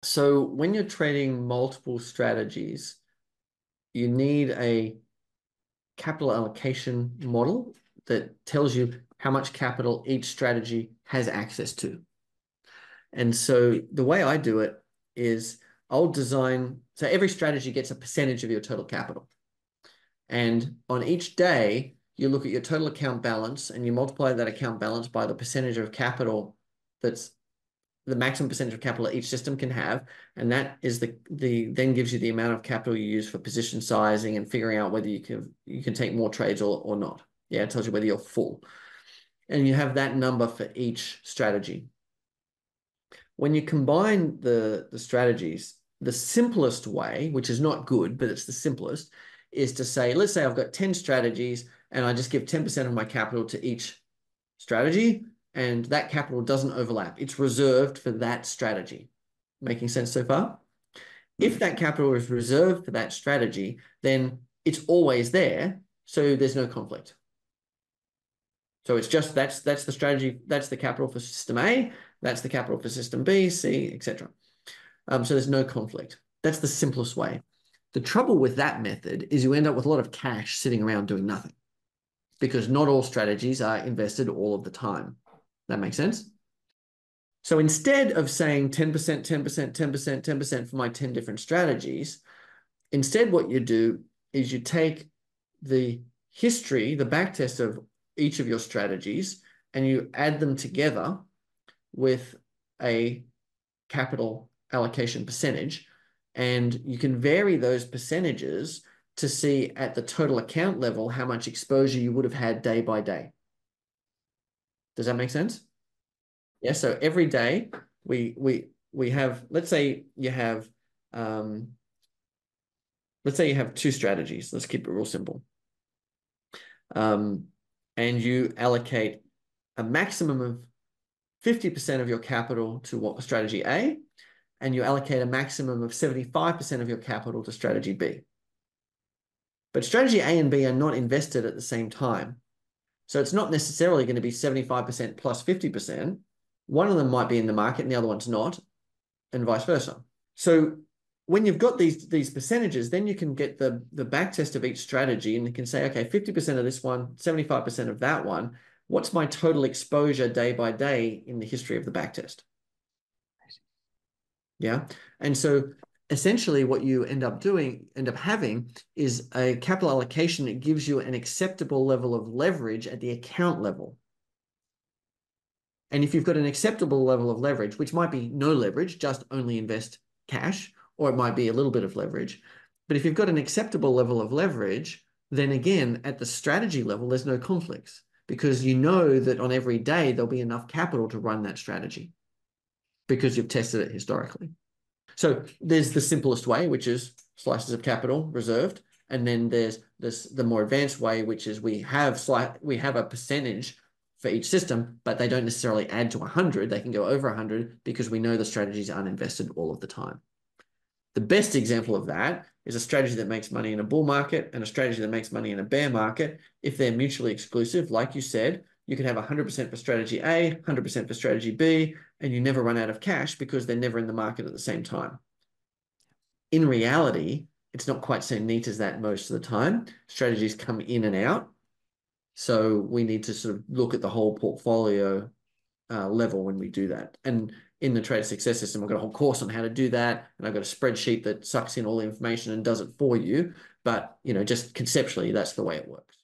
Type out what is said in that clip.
So when you're trading multiple strategies, you need a capital allocation model that tells you how much capital each strategy has access to. And so the way I do it is I'll design, so every strategy gets a percentage of your total capital. And on each day, you look at your total account balance and you multiply that account balance by the percentage of capital that's the maximum percentage of capital each system can have. And that is then gives you the amount of capital you use for position sizing and figuring out whether you can take more trades or not. Yeah, it tells you whether you're full. And you have that number for each strategy. When you combine the strategies, the simplest way, which is not good, but it's the simplest, is to say, let's say I've got 10 strategies and I just give 10% of my capital to each strategy, and that capital doesn't overlap. It's reserved for that strategy. Making sense so far? If that capital is reserved for that strategy, then it's always there, so there's no conflict. So it's just that's the strategy, that's the capital for system A, that's the capital for system B, C, etc. So there's no conflict. That's the simplest way. The trouble with that method is you end up with a lot of cash sitting around doing nothing because not all strategies are invested all of the time. That makes sense? So instead of saying 10%, 10%, 10%, 10% for my 10 different strategies, instead what you do is you take the history, the backtest of each of your strategies, and you add them together with a capital allocation percentage. And you can vary those percentages to see at the total account level how much exposure you would have had day by day. Does that make sense? Yeah. So every day we have, let's say you have two strategies. Let's keep it real simple. And you allocate a maximum of 50% of your capital to what strategy A, and you allocate a maximum of 75% of your capital to strategy B. But strategy A and B are not invested at the same time. So it's not necessarily going to be 75% plus 50%. One of them might be in the market and the other one's not, and vice versa. So when you've got these percentages, then you can get the back test of each strategy and you can say, okay, 50% of this one, 75% of that one. What's my total exposure day by day in the history of the back test? Yeah. And so essentially what you end up having is a capital allocation that gives you an acceptable level of leverage at the account level. And if you've got an acceptable level of leverage, which might be no leverage, just only invest cash, or it might be a little bit of leverage. But if you've got an acceptable level of leverage, then again, at the strategy level, there's no conflicts because you know that on every day, there'll be enough capital to run that strategy because you've tested it historically. So there's the simplest way, which is slices of capital reserved. And then there's the more advanced way, which is we have a percentage for each system, but they don't necessarily add to 100. They can go over 100 because we know the strategies aren't invested all of the time. The best example of that is a strategy that makes money in a bull market and a strategy that makes money in a bear market. If they're mutually exclusive, like you said, you can have 100% for strategy A, 100% for strategy B, and you never run out of cash because they're never in the market at the same time. In reality, it's not quite so neat as that most of the time. Strategies come in and out. So we need to sort of look at the whole portfolio level when we do that. And in the Trader Success System, I've got a whole course on how to do that. And I've got a spreadsheet that sucks in all the information and does it for you. But, just conceptually, that's the way it works.